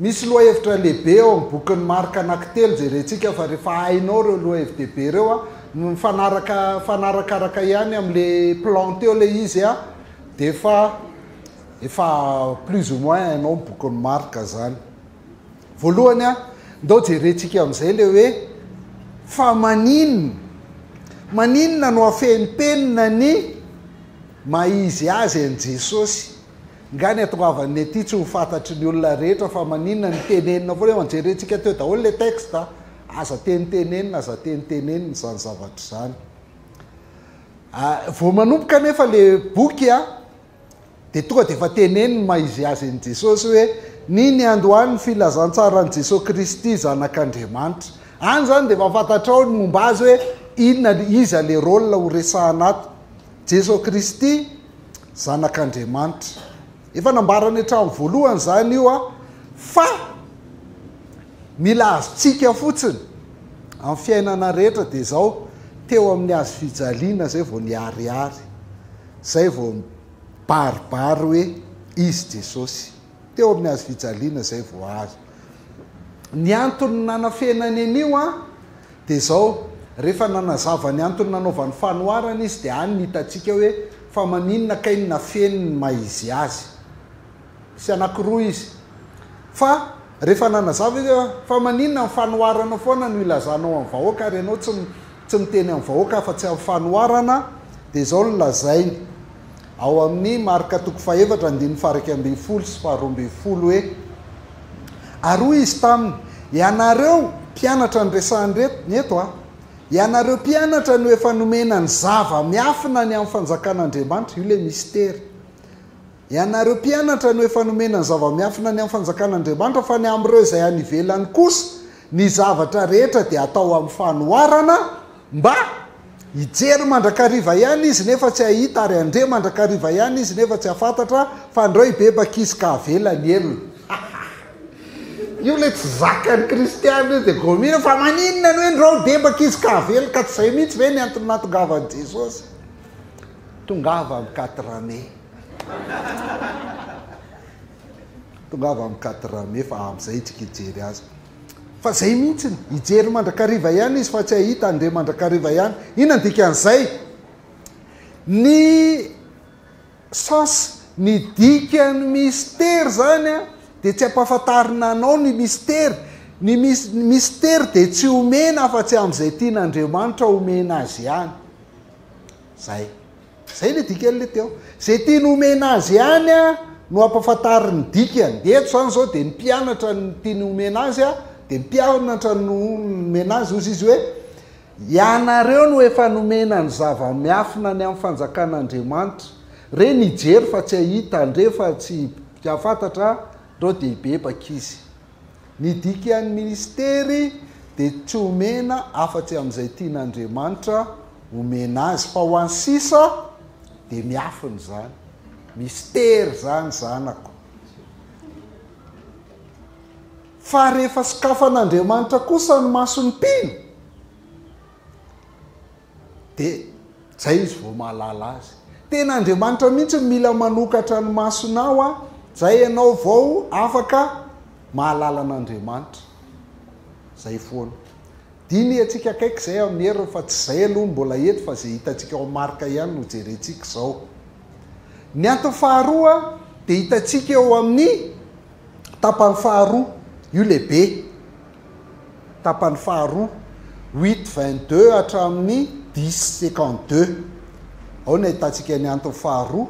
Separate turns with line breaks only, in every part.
misy lohahevitra lehibe eo amin'ny bokin'ny marika anankitelo jerentsika fa rehefa hainao reo lohahevitra lehibe reo a fanarakaraka ihany am'le plan teo le izy a de efa plus ou moins hainao ny bokin'ny marika zany voalohany a ndao jerentsika am'izay le hoe fa maninona no afenipenina ny maizy azy an Jesosy ngany atongavany aty tsy ho fantatry ny olona rehetra fa maninona ny tenenina foana hoe anjerentsika teo daholo le texte aza tenitenenina aza tenitenenina zany zavatra zany vao manomboka nefa le boky a de tonga de efa teneniny maizy azy an Jesosy hoe niny andohany ny filazantsara an Jesosy Kristy zanak'Andriamanitra any zany de mahafantatra ao ny momba azy hoe inona iza le rôle ho resahana ato Jesosy Kristy zanak'Andriamanitra efa nambarany hatramin'ny voalohany zany io a fa mila azotsika fotsiny amin'ny fiainana rehetra de zao teo amin'ny azo fijaliana zay vao niariary zay vao baribary hoe izy Jesosy teo amin'ny azo fijaliana zay vao azo ny antony nanafenany an'io a de zao rehefa nanazava ny antony nanaovan'ny fanoharana izy de any nitatsika hoe fa maninona kainona feniny maizy azy sy anankiroa izy fa rehefa nanazava izy fa maninona ny fanoharana foana no ilazanao amin'ny vahoaka ary ianao tsy miteny amin'ny vahoaka fa tsy amin'ny fanoharana de zao no lazainy ao amin'ny marika toko faevatra andiny faraka ambin'ny folo sy faharoa ambin'ny folo hoe aroa izy taminy ianareo mpianatra ny resahany eto a ianareo mpianatra no efa nomena ny zava miafina ny amin'ny fanjakan'Andriamanitra io le mystera ianareo mpianatra no efa nomena ny zava miafina ny amin'ny fanjakan'Andriamanitra fa ny am'ireo izay any ivelany kosa ny zavatra rehetra de atao amin'ny fanoharana mba hijery mandrakariva ihany izy nefa tsy ahita ary andre mandrakariva ihany izy nefa tsy hafantatra fa andreo hibebaka izy ka avelany elona io le tsy zakany kristiana io de gomina fa maninona no hoe ndreo hibebaka izy ka avela ka tsy zay mihitsy ve ny antony natongavany Jesosy tongava amin'ny 4 mai tongava amin'ny 4 mai fa am'izay tsika hijery azy fa zay mihitsy hijery mandrakariva ihany izy fa tsy ahita andre mandrakariva ihany ina dikan'izay ny sens ny dikany mystera zany a de tsy ampahafantarina anao ny mystera ny mystera de tsy omena afa-tsy am'izay tian'Andriamanitra omena azy ihany zay le dikan'le teo zay tia ny omena azy ihany a no ampahafantariny dikany de eto zany zao de ny mpianatra ny tia ny omena azy a de mpianatra no nomena azy ozy izy hoe ianareo no efa nomena ny zava miafina ny amin'ny fanjakan'Andriamanitra reny hijery fa tsy ahita andre fa tsy afantatra reo de hibebaka izy ny dikan'ny ministery de tsy omena afa-tsy am'izay tian'Andriamanitra omena azy fa ho any sisa de miafiny zany mystera zany zanako fa rehefa sokafan'Andriamanitra kosa ny masony mpino de zay izy vao mahalala azy tena Andriamanitra mihitsy mila manokatra ny masonao a zay ianao vao afaka mahalala an'Andriamanitra zay foana diny atsika akaiky zay amin'ny heriny fa tsy zay aloha mbola eto fa zay hitantsika ao marika ihany no jerentsika zao ny antony faharoa de hitantsika eo amin'ny tapany faharoa io lehibe tapany faharoa 8:22 hatramin'ny 10:52 ao ny ahitantsika ny antony faharoa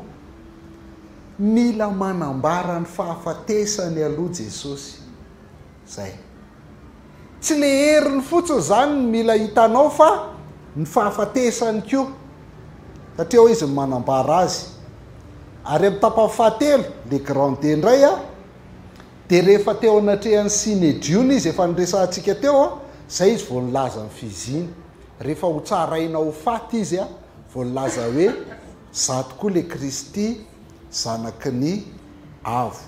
mila manambara ny fahafatesany aloha Jesosy zay tsy le heriny fotsiny zany ny mila hitanao fa ny fahafatesany koa satria ao izy ny manambara azy ary amin'ny tapany fahatelo le grande indray a de rehefa teo anatrehan'ny Sinédriona izy efa niresahantsika teo a zay izy vao nilaza ny fiziny rehefa ho tsaraina ho faty izy a vao nilaza hoe za tokoa le Kristy zanaky ny avo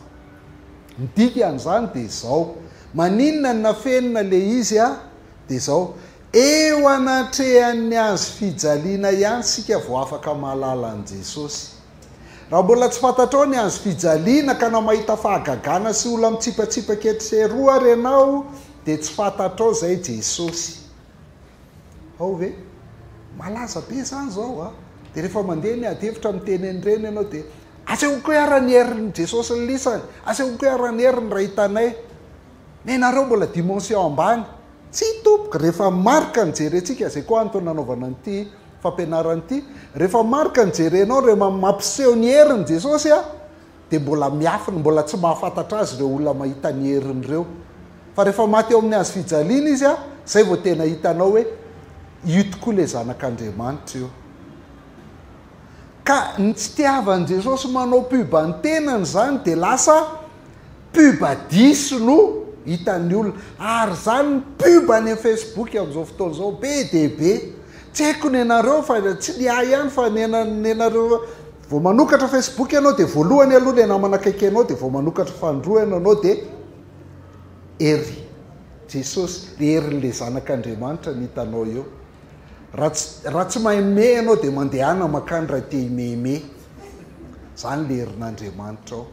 ny dikan'izany de zao maninona ny nafenina le izy a de zao eo anatrehan'ny azo fijaliana ihany sika vao afaka mahalala an Jesosy raha mbola tsy fantatrao ny azo fijaliana ka na mahita fahagagana sy olo mitsipatsipaka etseroa ary ianao dia tsy fantatrao zay Jesosy. Ao ve malaza be zany zao a, dia rehefa mandeha ny adevitra mitenen'ireny ianao dia asehoako ara-ny herin'ny Jesosy ny lisany, asehoako ara-ny herin'ny raha hitanay. Nenareo mbola dimension ambany, tsy topoka. Rehefa marika ny jerentsika, zay koa antony nanaovana nyity fampianaranyity, rehefa marika ny jerenao rehefa mampiseho ny herin'ny Jesosy a, dia mbola miafiny, mbola tsy mahafantatra azy ireo olona mahita ny herin'ireo. Fa rehefa maty eo amin'ny azo fijaliana izy a, zay vao tena hitanao hoe io tokoa le zanak'Andriamanitra io. Ka ny tsy tiavan'i Jesosy manao pub ny tenany zany dia lasa pub diso no hitan'ny olona. Ary zany pub any amin'ny Facebook amin'izao fotoana izao be dia be. Tsy haiko ny anareo fa tsy ny ahy ihany fa ny anareo vao manokatra Facebook ianao dia voalohany aloha le namana akaiky anao dia vao manokatra fandroana anao dia ery Jesosy, erin'le zanak'Andriamanitra ny hitanao eo. Raha tsy mahay me ianao dia mandehana makany raha te himeme. Zany le herin'Andriamanitra ao.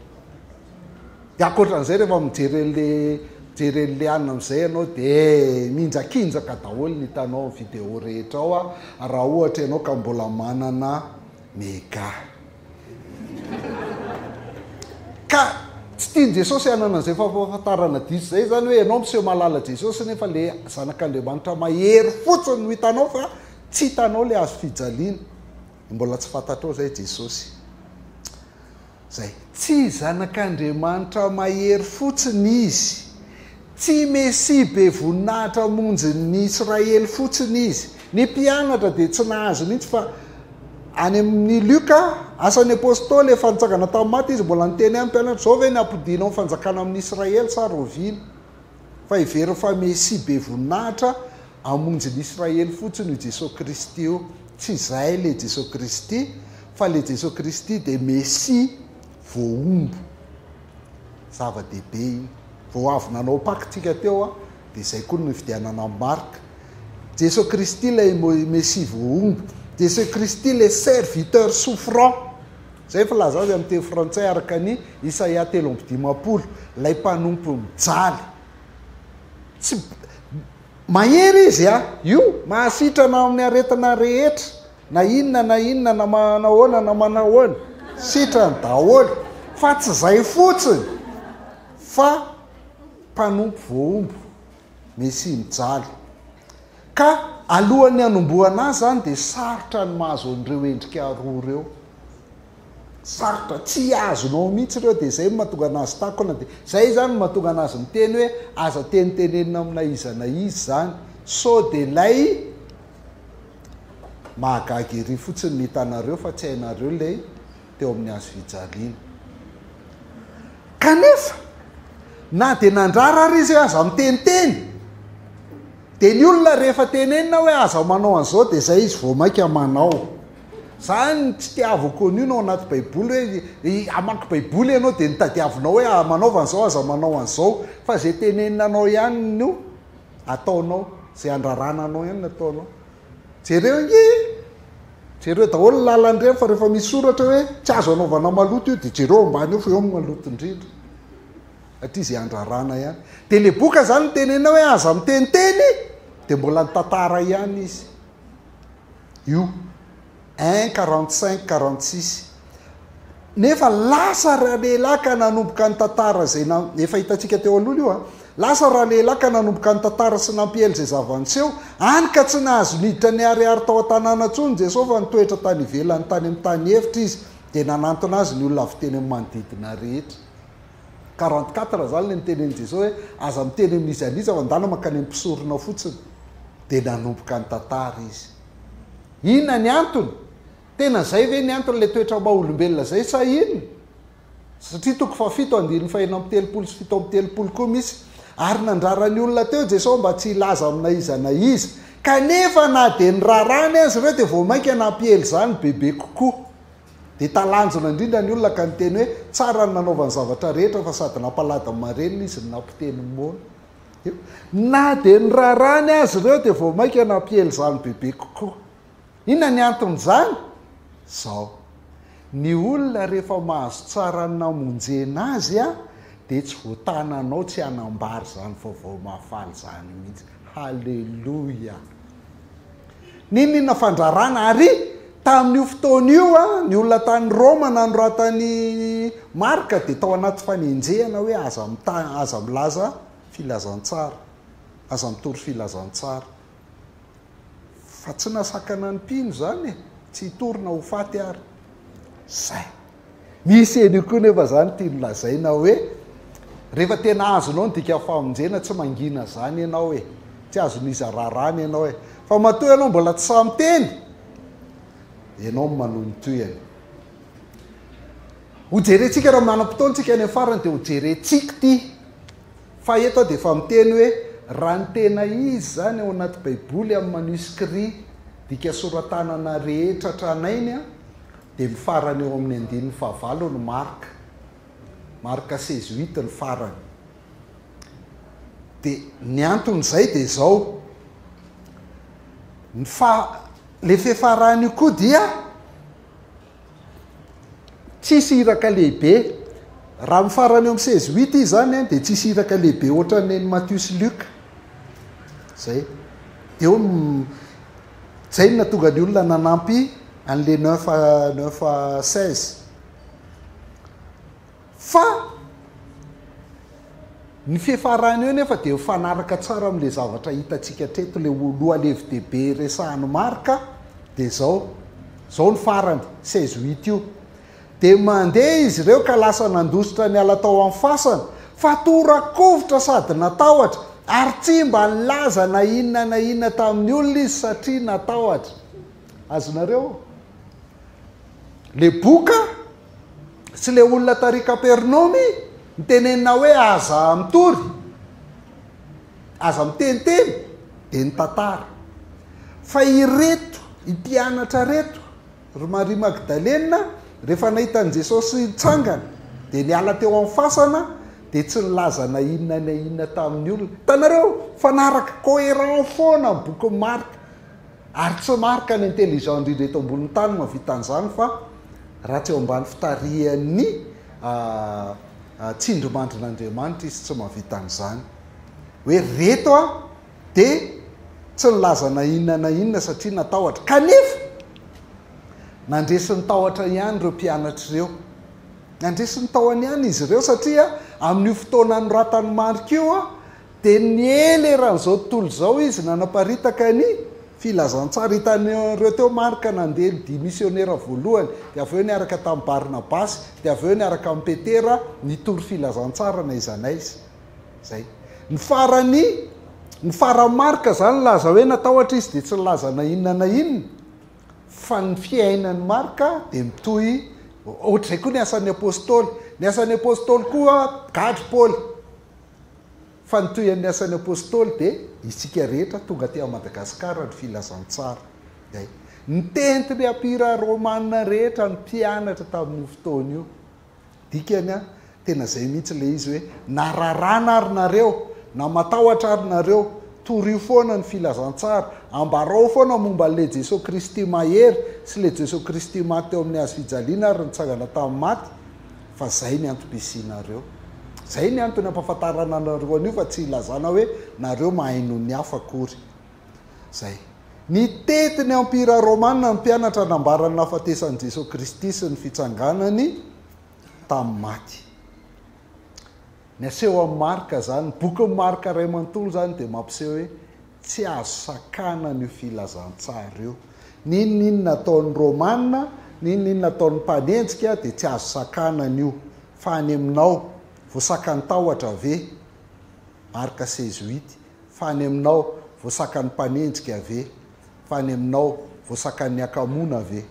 Dia akoatran'izay rehefa mijery an'le anina amin'izay ianao dia minjakinjaka daholo ny hitanao amin'ny vidéo rehetra ao a, raha ohatra ianao ka mbola manana mega. Ka tsy tiany Jesosy hanana an'izay fampahafantarana diso zay zany hoe ianao miseho malala Jesosy nefa le zanak'Andriamanitra mahery fotsiny no hitanao fa tsy hitanao le azo fijaliana. Mbola tsy fantatrao zay Jesosy. Zay tsy zanak'Andriamanitra mahery fotsiny izy, tsy Mesia be voninahitra monjy ny Israely fotsiny izy. Ny mpianatra dia tsy nahazo mihitsy fa any amin'ny Luka asan'ny apôstôly efa nitsangana tamin'ny maty izy mbola niteny amin'ny mpianatra zao ve ny ampodinao ny fanjakana amin'ny Israely tsara oviana. Fa ivery fa Mesia be voninahitra hamonjy ny Israely fotsiny io Jesosy Kristy io. Tsy izay le Jesosy Kristy, fa le Jesosy Kristy dia Mesia voaombo. Zava-dehibe iny. Vao avy nanao pakitsika teo a, dia izay koa no fidianana Marka. Jesosy Kristy lay Mesia voaombo. Jesosy Kristy le serviteur souffrant. Zay filaza azy amin'ny teny frantsay araka ny Isaia 3:20, lay mpanompo mijaly. Tsy mahery izy a, io mahasitrana amin'ny aretina rehetra, na inona na manahoana na manahoana, sitrany daholo. Fa tsy zay fotsiny, fa mpanompo voaombo, Mesia mijaly. Ka alohan'ny hanombohana azy zany dia sarotra ny mahazo an'ireo endrika roa reo. Sarotra, tsy azonao mihitsy ireo, dia zay mahatonga anazy takona. Dia zay zany mahatonga anazy miteny hoe aza tenitenenina amina iza na izy zany, so dia lay mahagagy ery fotsiny ny hitanareo fa tsy hainareo lay teo amin'ny azo fijaliana. Kanefa na dia nandrara ary izy hoe aza miteniteny, dia ny olona rehefa tenenina hoe aza manao an'izao dia zay izy vao maika manao. Zany tsy tiavako an'io no anaty baiboly hoe amaky baiboly ianao dia nitadiavinao hoe manaova an'izao aza manao an'izao, fa zay teneninanao ihany no ataonao, zay andrarananao ihany nataonao. Jereo daholo lalandreny fa rehefa misy soratra hoe tsy azo anaovana maloto io dia jereo ambany eo fa eo maloto indrindra. Satria zay andrarana ihany. Dia le boka zany tenenina hoe aza miteniteny dia mbola nitantara ihany izy. Io 1:45-46. Nefa lasa raha lehilahy ka nanomboka ny tantara zay efa hitantsika teo aloha io a. Lasa raha lehilahy ka nanomboka ny tantara sy nampiely zay zava-niseho, any ka tsy nahazo niditra ny ariary tao an-tanàna ntsony Jesosy fa nitoetra tany ivelany tany amin'ny tany hevitra izy, dia nanantona azy ny olona avy teny amin'ny manodidina rehetra. 44 zany le nitenen'i Jesosy hoe aza miteny amin'izy aniza fa ndana makany amin'ny mpisorona fotsiny, dia nanomboka ny tantara izy. Inona ny antony? Tena zay ve ny antony le toetra maha-olombelona zay sa inona? Satria toko fa 7:4 sy 7:30 koa misy. Ary nandrarany olona teo Jesosy mba tsy hilaza amina iza na iza. Kanefa na dia nirarany azy ireo dia vao mainka nampiely zany bebe kokoa. Dia talanjona indrindra ny olona ka niteny hoe tsara ny nanaovany zavatra rehetra fa sady nampalady marenina izy ny nampiteny mona. Na dia nirarany azy ireo dia vao mainka nampiely zany bebe kokoa. Inona ny anton'izany? Zao. ny olona rehefa mahazo tsara ny namonjena azy a dia tsy voatananao tsy hanambary zany vaovao mahafaly zany mihitsy. Halleloia. Ninona fandrarana ary tamin'io fotoana io a ny olona tany Roma nanoratany Marka dia tao anaty fanenjehana hoe aza milaza filazantsara, aza mitory filazantsara. Fa tsy nasakana ny mpino zany e, tsy hitorina ho faty ary. Zay misy eny koa nefa zany tia nolazaina hoe rehefa tena azonao ny dika famonjena tsy mangina zany ianao e, tsy azon'iza rarany ianao e, fa matoa ianao mbola tsy samy teny ianao manony toyany. Hojerentsika raha manam-potoantsika any farany dia hojerentsika ty fa eto dia efa miteny hoe raha ny tena izy zany ao anaty baiboly amin'ny manuscrit dika soratanana rehetra tranainy a dia mifarany eo amin'ny 9:9 ny Marka 16:8 ny farany. Dia ny anton'izay dia zao le fifarany koa dia tsisy iraka lehibe. Raha mifarany eo amin'ny 16:8 izy zany dia tsisy iraka lehibe ohatra ny Matthieu sy Luc. Zay eo zay natonga ny olona nanampy an'le 9:16. Fa ny fifarany eo nefa dia mifanaraka tsara amin'le zavatra hitantsika treto le lohalevy-dehibe resahany Marka dia zao ny farany 16:8 io. Dia mandeha izy ireo ka lasa nandositra ny ala tao amin'ny fasana fa torakovitra sady natahotra ary tsy mba nilaza na inona tamin'ny olona izy satria natahotra. Azonareo le boka sy le olona tary Kapernaumy nitenenina hoe aza mitory, aza miteniteny dia ny tantara. Fa ireto impianatra reto ry Maria Magdalena rehefa nahitan'i Jesosy nitsangana dia niala teo amin'ny fasana dia tsy nilaza na inona tamin'ny olona. Hitanareo fanaraka cohérent foana ny boky Marka ary tsy marika ny intelligent indrindra eto ambonin'ny tany mahavita an'izany fa raha tsy eo ambany fitarihan'ny tsindrimandrin'Andriamanitra izy tsy mahavita an'izany hoe reto a dia tsy nilaza na inona satria natahotra. Kanefa nandresy ny tahotra ihany ireo mpianatra ireo, nandresy ny tahony ihany izy ireo satria amin'io fotoana noratany Marka io a dia niely eran'izao tontolo izao izy nanaparitaka ny filazantsara. Hitan'ireo teo Marka nandeha ny 10 misionera voalohany dia avy eo niaraka tamin'ny Barnabasy dia avy eo niaraka amin'ny Petera nitory filazantsara na iza naiza. Zay ny farany Marka zany laza hoe natahotra izy dia tsy nilaza na inona fa ny fiainan'ny Marka dia mitohy ohatr'izay koa ny asan'ny apôstôly. Ny asan'ny apôstôly koa gadry Paoly fa nitohy amin'ny asan'ny apôstôly dia isika rehetra tonga ty Madagasikara ny filazantsara. Nitentiny ampira Romanina rehetra ny mpianatra tamin'io fotoana io. Dikany a tena zay mihitsy le izy hoe nararana ary nareo na matahotra ary nareo torio foana ny filazantsara, ambarao foana momba le Jesosy Kristy mahery sy le Jesosy Kristy maty teo amin'ny hazo fijaliana ary nitsangana tamin'ny maty. Fa zay ny antom-pisinareo, zay ny antony ampahafantarana anareo an'io fa tsy ilazana hoe nareo mahay noho ny hafa akory. Zay nitetiny ampira Romanina ny mpianatra nambarany nahafatesan'i Jesosy Kristy sy ny fitsanganany tamin'ny maty. Ny aseho amin'ny Marka zany, boky Marka ray manontolo zany dia mampiseho hoe tsy azo sakana n'io filazantsara io. Ninona nataon'ny Romanina, ninona nataon'ny mpanenjika dia tsy azo sakana n'io. Fa any aminao voasakany tahotra ve, Marka 16:8, fa any aminao voasakany mpanenjika ve, fa any aminao voasakany akamoana ve.